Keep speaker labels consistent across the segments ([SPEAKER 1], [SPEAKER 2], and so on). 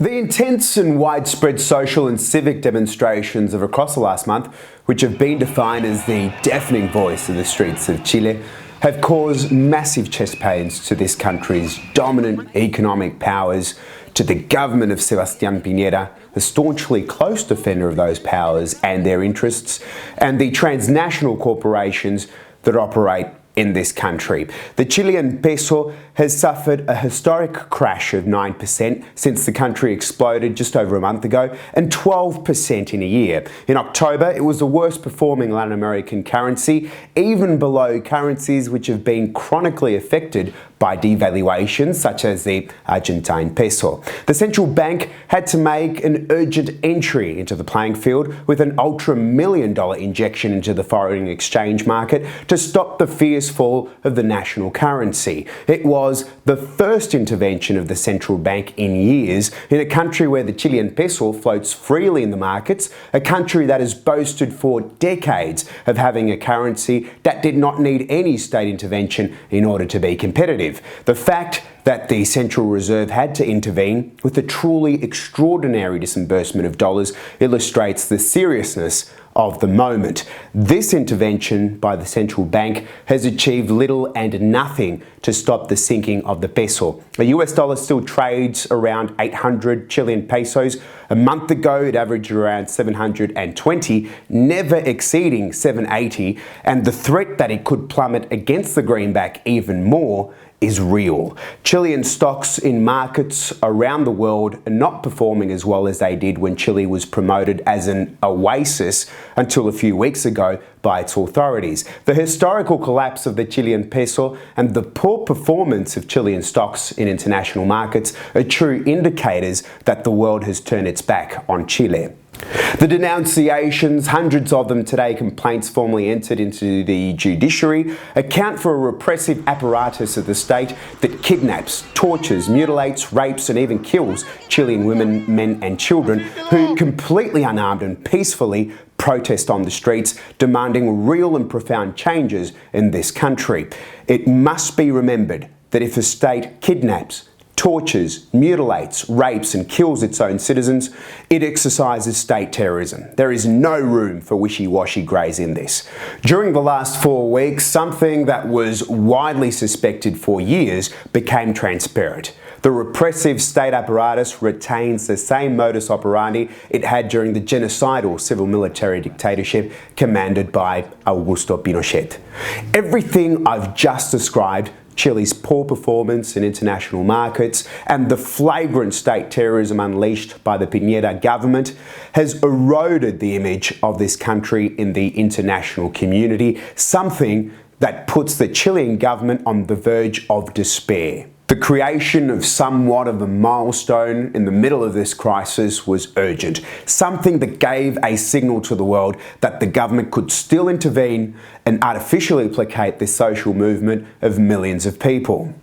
[SPEAKER 1] The intense and widespread social and civic demonstrations of across the last month, which have been defined as the deafening voice of the streets of Chile, have caused massive chest pains to this country's dominant economic powers, to the government of Sebastián Piñera, a staunchly close defender of those powers and their interests, and the transnational corporations that operate in this country. The Chilean peso has suffered a historic crash of 9% since the country exploded just over a month ago, and 12% in a year. In October, it was the worst performing Latin American currency, even below currencies which have been chronically affected by devaluations, such as the Argentine peso. The central bank had to make an urgent entry into the playing field with an ultra-million-dollar injection into the foreign exchange market to stop the fierce fall of the national currency. It was the first intervention of the central bank in years in a country where the Chilean peso floats freely in the markets, a country that has boasted for decades of having a currency that did not need any state intervention in order to be competitive. The fact that the Central Reserve had to intervene with a truly extraordinary disbursement of dollars illustrates the seriousness of the moment. This intervention by the central bank has achieved little and nothing to stop the sinking of the peso. The US dollar still trades around 800 Chilean pesos. A month ago, it averaged around 720, never exceeding 780, and the threat that it could plummet against the greenback even more is real. Chilean stocks in markets around the world are not performing as well as they did when Chile was promoted as an oasis until a few weeks ago by its authorities. The historical collapse of the Chilean peso and the poor performance of Chilean stocks in international markets are true indicators that the world has turned its back on Chile. The denunciations, hundreds of them today, complaints formally entered into the judiciary, account for a repressive apparatus of the state that kidnaps, tortures, mutilates, rapes and even kills Chilean women, men and children who completely unarmed and peacefully protest on the streets, demanding real and profound changes in this country. It must be remembered that if a state kidnaps, tortures, mutilates, rapes and kills its own citizens, it exercises state terrorism. There is no room for wishy-washy greys in this. During the last 4 weeks, something that was widely suspected for years became transparent. The repressive state apparatus retains the same modus operandi it had during the genocidal civil-military dictatorship commanded by Augusto Pinochet. Everything I've just described, Chile's poor performance in international markets and the flagrant state terrorism unleashed by the Piñera government, has eroded the image of this country in the international community, something that puts the Chilean government on the verge of despair. The creation of somewhat of a milestone in the middle of this crisis was urgent, something that gave a signal to the world that the government could still intervene and artificially placate the social movement of millions of people.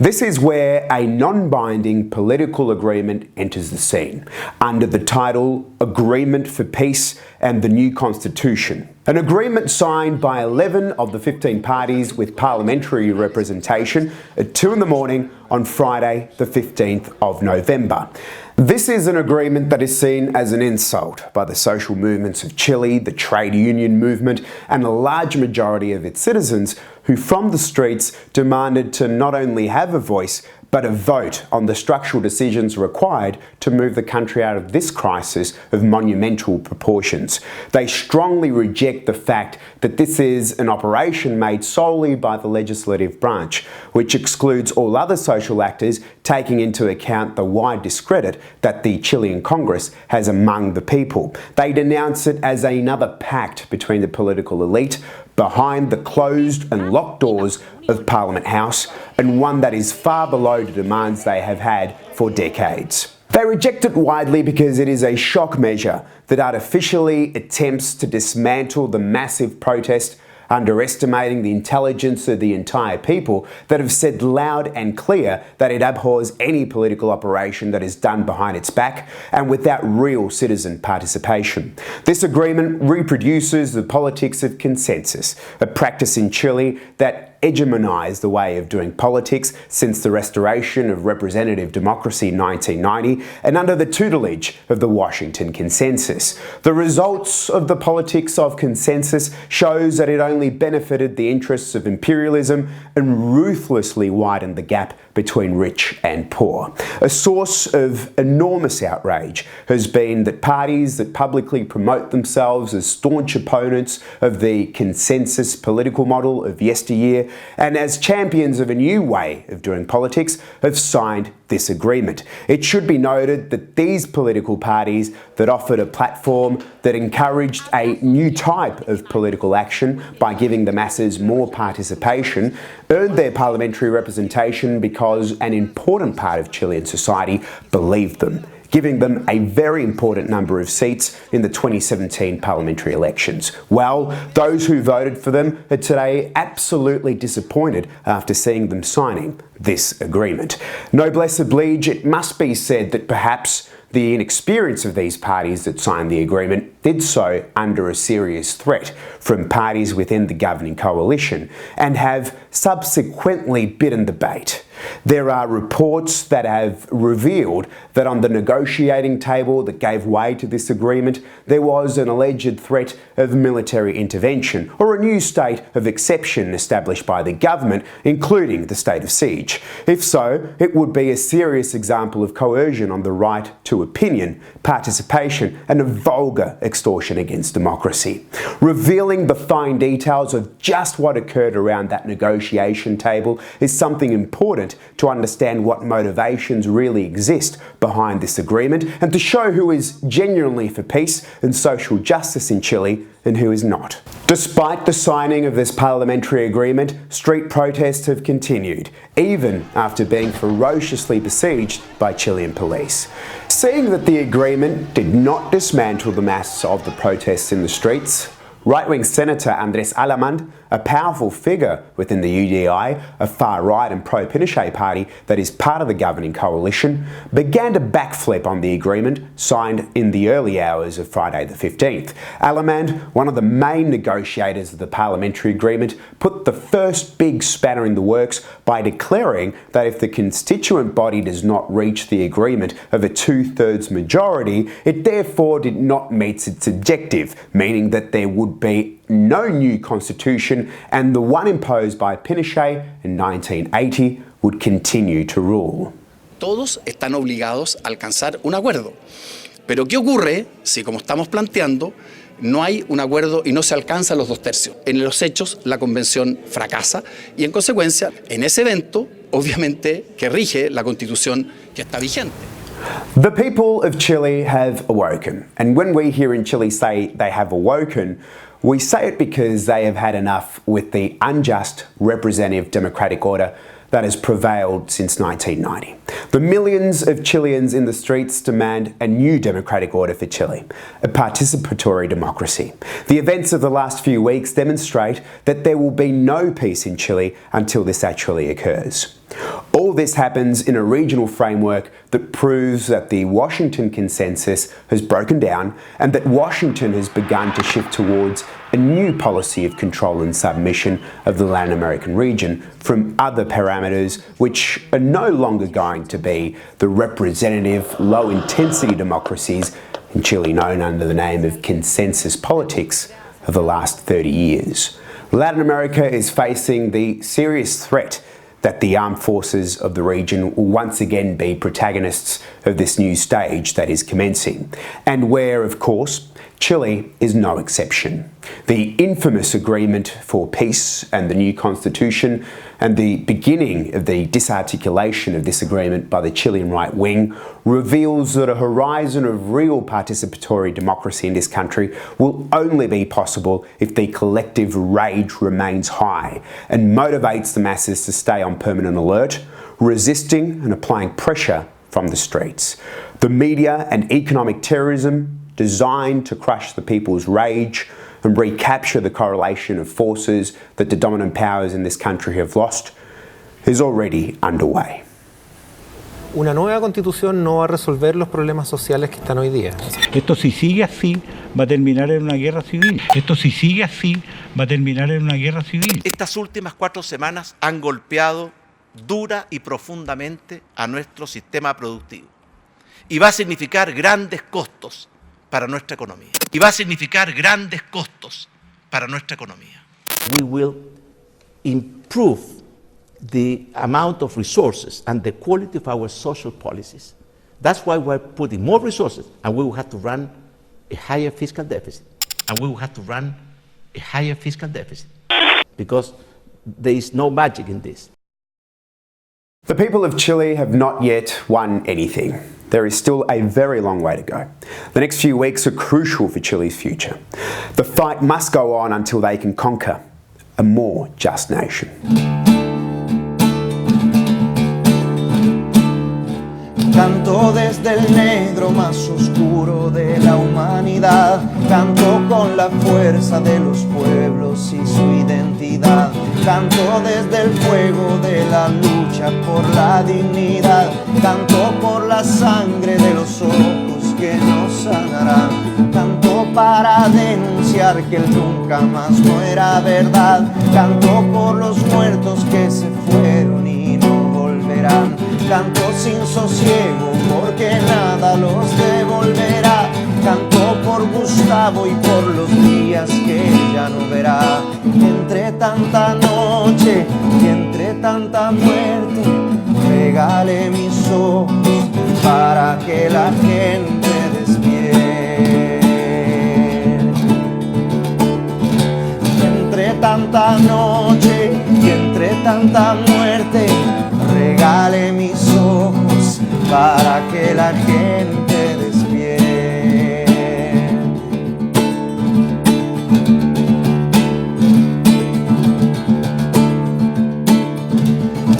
[SPEAKER 1] This is where a non-binding political agreement enters the scene, under the title Agreement for Peace and the New Constitution. An agreement signed by 11 of the 15 parties with parliamentary representation at 2 in the morning on Friday, the 15th of November. This is an agreement that is seen as an insult by the social movements of Chile, the trade union movement, and a large majority of its citizens who from the streets demanded to not only have a voice, but a vote on the structural decisions required to move the country out of this crisis of monumental proportions. They strongly reject the fact that this is an operation made solely by the legislative branch, which excludes all other social actors, taking into account the wide discredit that the Chilean Congress has among the people. They denounce it as another pact between the political elite behind the closed and locked doors of Parliament House, and one that is far below the demands they have had for decades. They reject it widely because it is a shock measure that artificially attempts to dismantle the massive protest, underestimating the intelligence of the entire people that have said loud and clear that it abhors any political operation that is done behind its back and without real citizen participation. This agreement reproduces the politics of consensus, a practice in Chile that hegemonized the way of doing politics since the restoration of representative democracy in 1990 and under the tutelage of the Washington Consensus. The results of the politics of consensus shows that it only benefited the interests of imperialism and ruthlessly widened the gap between rich and poor. A source of enormous outrage has been that parties that publicly promote themselves as staunch opponents of the consensus political model of yesteryear and as champions of a new way of doing politics have signed this agreement. It should be noted that these political parties that offered a platform that encouraged a new type of political action by giving the masses more participation earned their parliamentary representation because an important part of Chilean society believed them, giving them a very important number of seats in the 2017 parliamentary elections. Well, those who voted for them are today absolutely disappointed after seeing them signing this agreement. Noblesse oblige, it must be said that perhaps the inexperience of these parties that signed the agreement did so under a serious threat from parties within the governing coalition and have subsequently bitten the bait. There are reports that have revealed that on the negotiating table that gave way to this agreement, there was an alleged threat of military intervention or a new state of exception established by the government, including the state of siege. If so, it would be a serious example of coercion on the right to opinion, participation, and a vulgar extortion against democracy. Revealing the fine details of just what occurred around that negotiation table is something important to understand what motivations really exist behind this agreement and to show who is genuinely for peace and social justice in Chile and who is not. Despite the signing of this parliamentary agreement, street protests have continued, even after being ferociously besieged by Chilean police. Seeing that the agreement did not dismantle the mass of the protests in the streets, right-wing Senator Andrés Alamand, a powerful figure within the UDI, a far-right and pro-Pinochet party that is part of the governing coalition, began to backflip on the agreement signed in the early hours of Friday the 15th. Alamand, one of the main negotiators of the parliamentary agreement, put the first big spanner in the works by declaring that if the constituent body does not reach the agreement of a two-thirds majority, it therefore did not meet its objective, meaning that there would be no new constitution and the one imposed by Pinochet in 1980 would continue to rule.
[SPEAKER 2] Todos están obligados a alcanzar un acuerdo. Pero ¿qué ocurre si, como estamos planteando, no hay un acuerdo y no se alcanzan los 2/3? En los hechos, la convención fracasa y, en consecuencia, en ese evento, obviamente, que rige la constitución que está vigente.
[SPEAKER 1] The people of Chile have awoken, and when we here in Chile say they have awoken, we say it because they have had enough with the unjust representative democratic order that has prevailed since 1990. The millions of Chileans in the streets demand a new democratic order for Chile, a participatory democracy. The events of the last few weeks demonstrate that there will be no peace in Chile until this actually occurs. All this happens in a regional framework that proves that the Washington Consensus has broken down and that Washington has begun to shift towards a new policy of control and submission of the Latin American region from other parameters which are no longer going to be the representative, low-intensity democracies in Chile known under the name of consensus politics of the last 30 years. Latin America is facing the serious threat that the armed forces of the region will once again be protagonists of this new stage that is commencing, and where, of course, Chile is no exception. The infamous agreement for peace and the new constitution and the beginning of the disarticulation of this agreement by the Chilean right wing reveals that a horizon of real participatory democracy in this country will only be possible if the collective rage remains high and motivates the masses to stay on permanent alert, resisting and applying pressure from the streets. The media and economic terrorism designed to crush the people's rage and recapture the correlation of forces that the dominant powers in this country have lost is already underway.
[SPEAKER 3] una nueva constitución no va a resolver los problemas sociales que están hoy día.
[SPEAKER 4] Esto si sigue así va a terminar en una guerra civil. Esto si sigue así va a terminar en una guerra civil.
[SPEAKER 5] Estas últimas 4 semanas han golpeado dura y profundamente a nuestro sistema productivo y va a significar grandes costos para nuestra economía. We will improve the amount of resources and the quality of our social policies. That's why we're putting more resources, and we will have to run a higher fiscal deficit. Because there is no magic in this.
[SPEAKER 1] The people of Chile have not yet won anything. There is still a very long way to go. The next few weeks are crucial for Chile's future. The fight must go on until they can conquer a more just nation.
[SPEAKER 6] Canto desde el negro más oscuro de la humanidad. Canto con la fuerza de los pueblos y su identidad. Canto desde el fuego de la lucha por la dignidad. Canto por la sangre de los ojos que nos sanarán. Canto para denunciar que el nunca más no era verdad. Canto por los muertos que se fueron y no volverán. Canto sin sosiego porque nada los devolverá. Canto por Gustavo y por los días que ya no verá. Entre tanta noche y entre tanta muerte, regale mis ojos para que la gente despierte. Entre tanta noche y entre tanta muerte, regale mis ojos para que la gente despierte.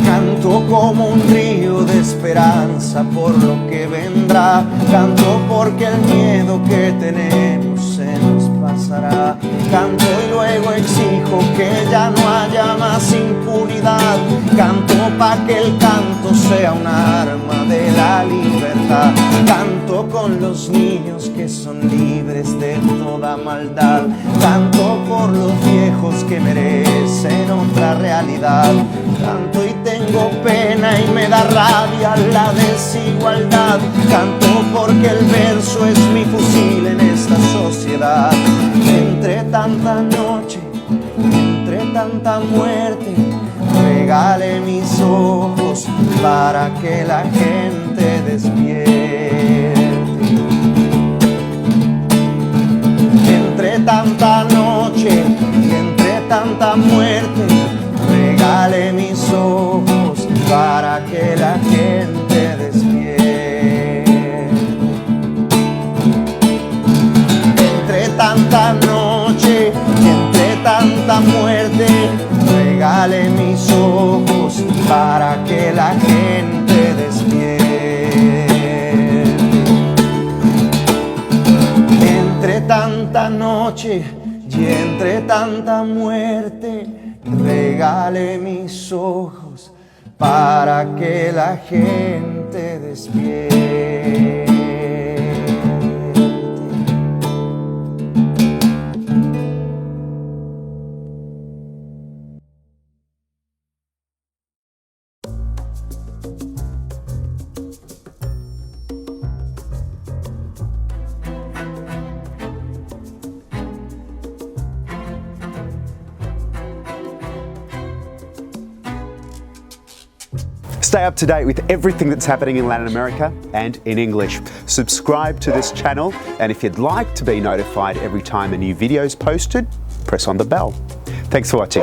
[SPEAKER 6] Canto como un río de esperanza por lo que vendrá. Canto porque el miedo que tenemos se nos pasará. Canto y luego exijo que ya no haya más impunidad. Canto pa' que el canto sea un arma de la libertad. Canto con los niños que son libres de toda maldad. Canto por los viejos que merecen otra realidad. Canto y tengo pena y me da rabia la desigualdad. Canto porque el verso es mi fusil en esta sociedad. Entre tanta noche, entre tanta muerte, regale mis ojos para que la gente despierte. Entre tanta noche y entre tanta muerte, regale mis ojos para que la gente despierte. Entre tanta noche y entre tanta muerte, regale mis ojos para que la gente despierte. Entre tanta noche y entre tanta muerte, regale mis ojos para que la gente despierte.
[SPEAKER 1] Stay up to date with everything that's happening in Latin America and in English. Subscribe to this channel, and if you'd like to be notified every time a new video is posted, press on the bell. Thanks for watching.